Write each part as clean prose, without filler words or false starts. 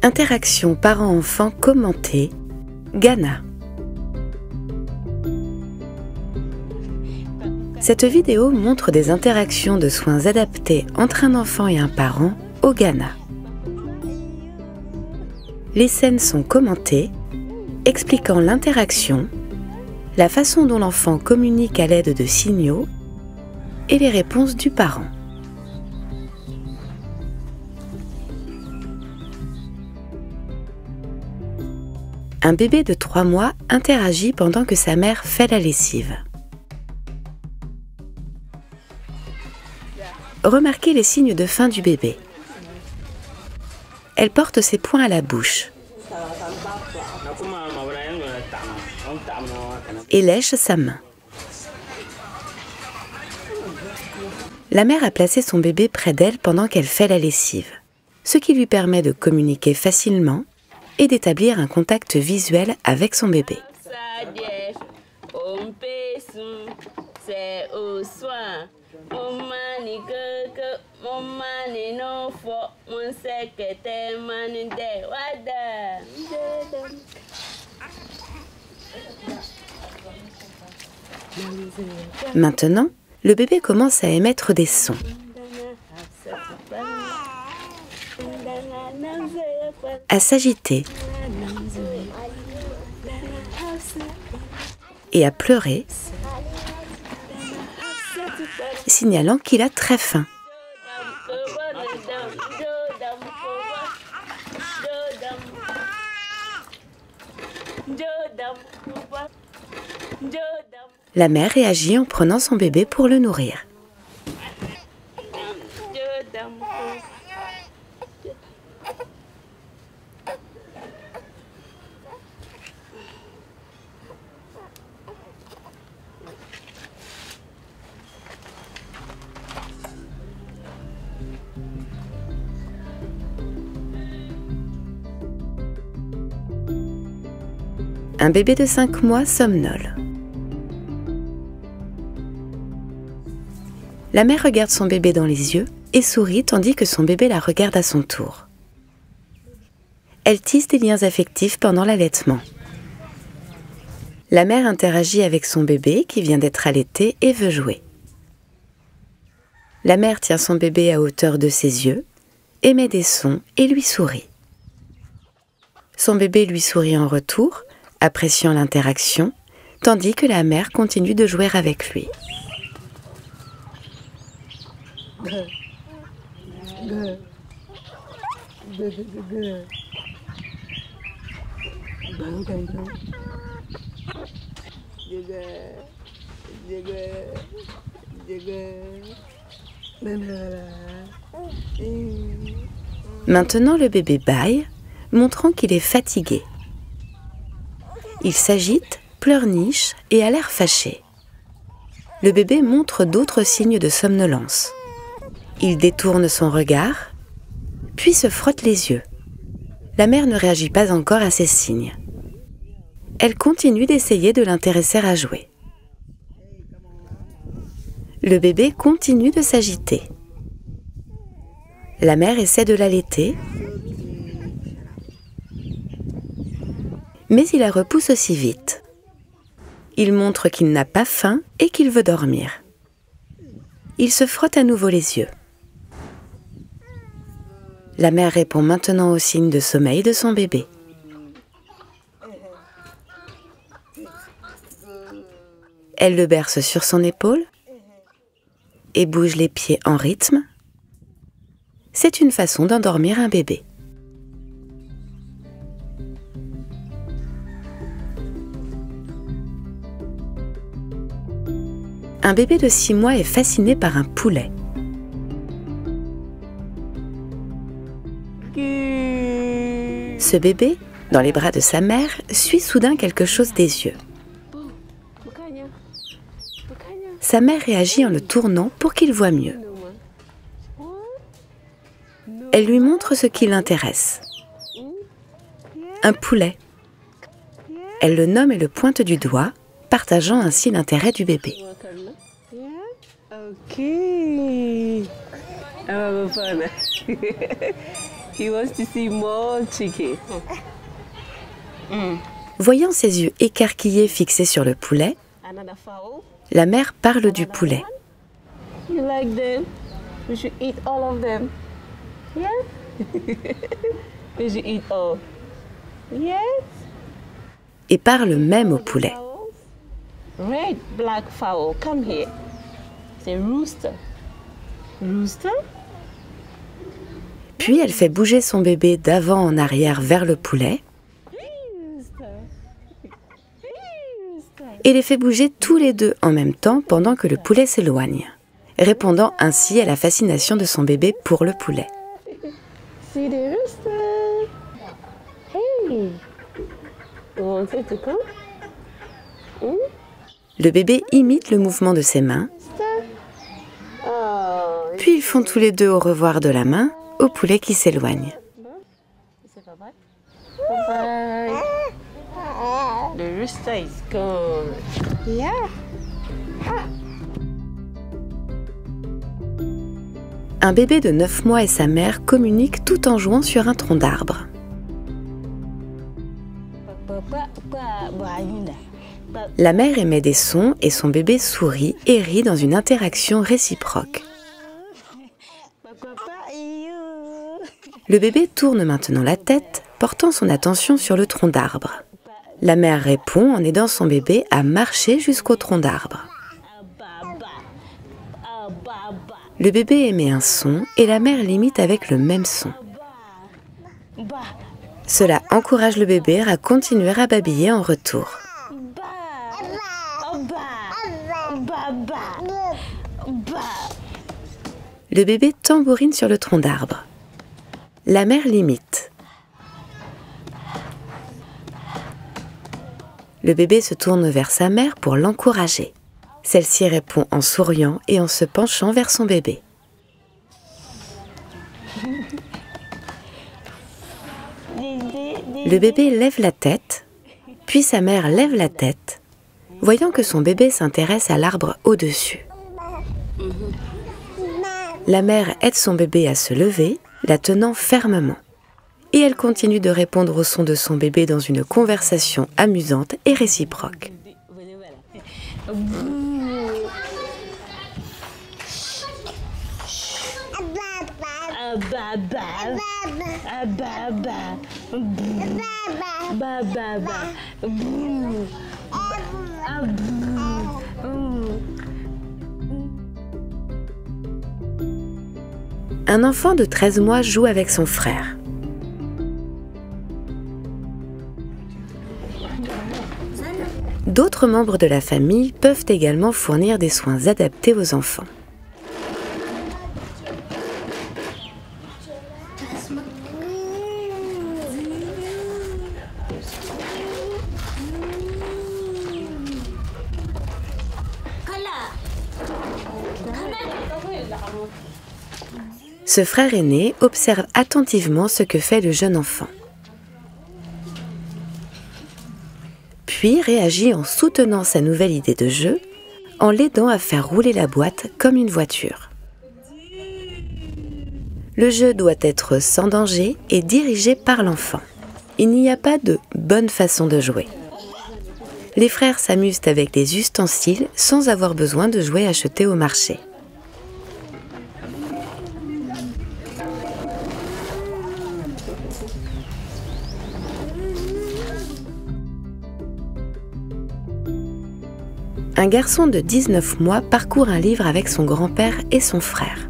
Interaction parent-enfant commentée, Ghana. Cette vidéo montre des interactions de soins adaptés entre un enfant et un parent au Ghana. Les scènes sont commentées, expliquant l'interaction, la façon dont l'enfant communique à l'aide de signaux et les réponses du parent. Un bébé de 3 mois interagit pendant que sa mère fait la lessive. Remarquez les signes de faim du bébé. Elle porte ses poings à la bouche et lèche sa main. La mère a placé son bébé près d'elle pendant qu'elle fait la lessive, ce qui lui permet de communiquer facilement et d'établir un contact visuel avec son bébé. Maintenant, le bébé commence à émettre des sons. À s'agiter et à pleurer, signalant qu'il a très faim. La mère réagit en prenant son bébé pour le nourrir. Un bébé de 5 mois somnole. La mère regarde son bébé dans les yeux et sourit tandis que son bébé la regarde à son tour. Elle tisse des liens affectifs pendant l'allaitement. La mère interagit avec son bébé qui vient d'être allaité et veut jouer. La mère tient son bébé à hauteur de ses yeux, émet des sons et lui sourit. Son bébé lui sourit en retour, appréciant l'interaction, tandis que la mère continue de jouer avec lui. Maintenant, le bébé bâille, montrant qu'il est fatigué. Il s'agite, pleurniche et a l'air fâché. Le bébé montre d'autres signes de somnolence. Il détourne son regard, puis se frotte les yeux. La mère ne réagit pas encore à ces signes. Elle continue d'essayer de l'intéresser à jouer. Le bébé continue de s'agiter. La mère essaie de l'allaiter, mais il la repousse aussi vite. Il montre qu'il n'a pas faim et qu'il veut dormir. Il se frotte à nouveau les yeux. La mère répond maintenant aux signes de sommeil de son bébé. Elle le berce sur son épaule et bouge les pieds en rythme. C'est une façon d'endormir un bébé. Un bébé de 6 mois est fasciné par un poulet. Ce bébé, dans les bras de sa mère, suit soudain quelque chose des yeux. Sa mère réagit en le tournant pour qu'il voie mieux. Elle lui montre ce qui l'intéresse. Un poulet. Elle le nomme et le pointe du doigt, partageant ainsi l'intérêt du bébé. He wants to see more chicken. Voyant ses yeux écarquillés fixés sur le poulet, Another fowl. la mère parle du poulet. You like them? We should eat all of them. Yeah? We should eat all. Yes? Et parle même au poulet. Red, black fowl, come here. C'est rooster. Rooster? Puis elle fait bouger son bébé d'avant en arrière vers le poulet Rooster. Rooster. et les fait bouger tous les deux en même temps pendant que le poulet s'éloigne, répondant ainsi à la fascination de son bébé pour le poulet. See the rooster. Hey. You want it to come? Le bébé imite le mouvement de ses mains, Oh. puis ils font tous les deux au revoir de la main au poulet qui s'éloigne. Say bye-bye. Bye-bye. The rooster is gone. Yeah. Un bébé de 9 mois et sa mère communiquent tout en jouant sur un tronc d'arbre. La mère émet des sons et son bébé sourit et rit dans une interaction réciproque. Le bébé tourne maintenant la tête, portant son attention sur le tronc d'arbre. La mère répond en aidant son bébé à marcher jusqu'au tronc d'arbre. Le bébé émet un son et la mère l'imite avec le même son. Cela encourage le bébé à continuer à babiller en retour. Le bébé tambourine sur le tronc d'arbre. La mère l'imite. Le bébé se tourne vers sa mère pour l'encourager. Celle-ci répond en souriant et en se penchant vers son bébé. Le bébé lève la tête, puis sa mère lève la tête, voyant que son bébé s'intéresse à l'arbre au-dessus. La mère aide son bébé à se lever, la tenant fermement. Et elle continue de répondre au son de son bébé dans une conversation amusante et réciproque. Un enfant de 13 mois joue avec son frère. D'autres membres de la famille peuvent également fournir des soins adaptés aux enfants. Ce frère aîné observe attentivement ce que fait le jeune enfant. Puis réagit en soutenant sa nouvelle idée de jeu, en l'aidant à faire rouler la boîte comme une voiture. Le jeu doit être sans danger et dirigé par l'enfant. Il n'y a pas de bonne façon de jouer. Les frères s'amusent avec les ustensiles sans avoir besoin de jouets achetés au marché. Un garçon de 19 mois parcourt un livre avec son grand-père et son frère.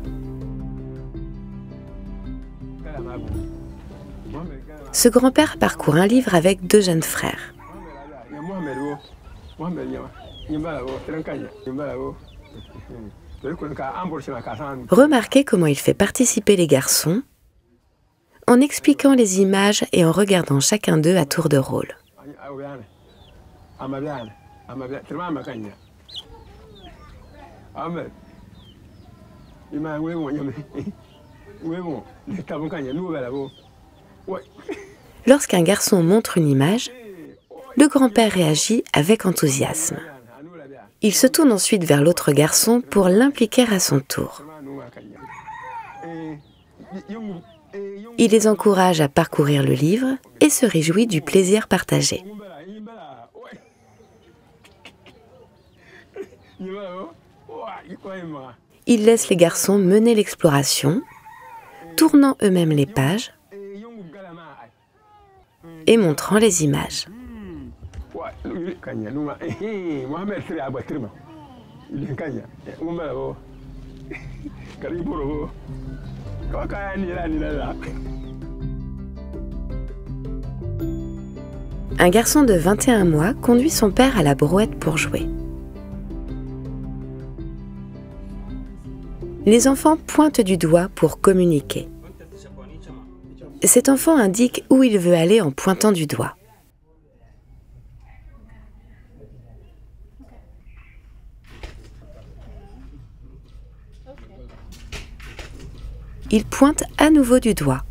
Ce grand-père parcourt un livre avec deux jeunes frères. Remarquez comment il fait participer les garçons en expliquant les images et en regardant chacun d'eux à tour de rôle. Lorsqu'un garçon montre une image, le grand-père réagit avec enthousiasme. Il se tourne ensuite vers l'autre garçon pour l'impliquer à son tour. Il les encourage à parcourir le livre et se réjouit du plaisir partagé. Il laisse les garçons mener l'exploration, tournant eux-mêmes les pages et montrant les images. Un garçon de 21 mois conduit son père à la brouette pour jouer. Les enfants pointent du doigt pour communiquer. Cet enfant indique où il veut aller en pointant du doigt. Il pointe à nouveau du doigt.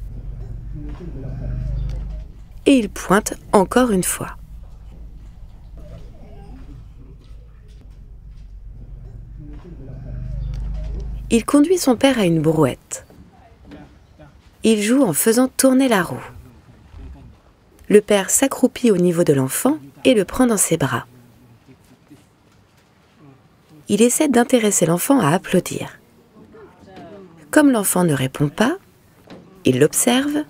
Et il pointe encore une fois. Il conduit son père à une brouette. Il joue en faisant tourner la roue. Le père s'accroupit au niveau de l'enfant et le prend dans ses bras. Il essaie d'intéresser l'enfant à applaudir. Comme l'enfant ne répond pas, il l'observe.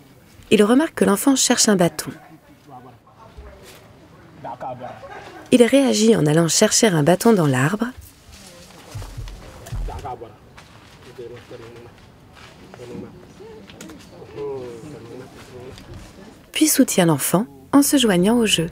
Il remarque que l'enfant cherche un bâton. Il réagit en allant chercher un bâton dans l'arbre. Puis soutient l'enfant en se joignant au jeu.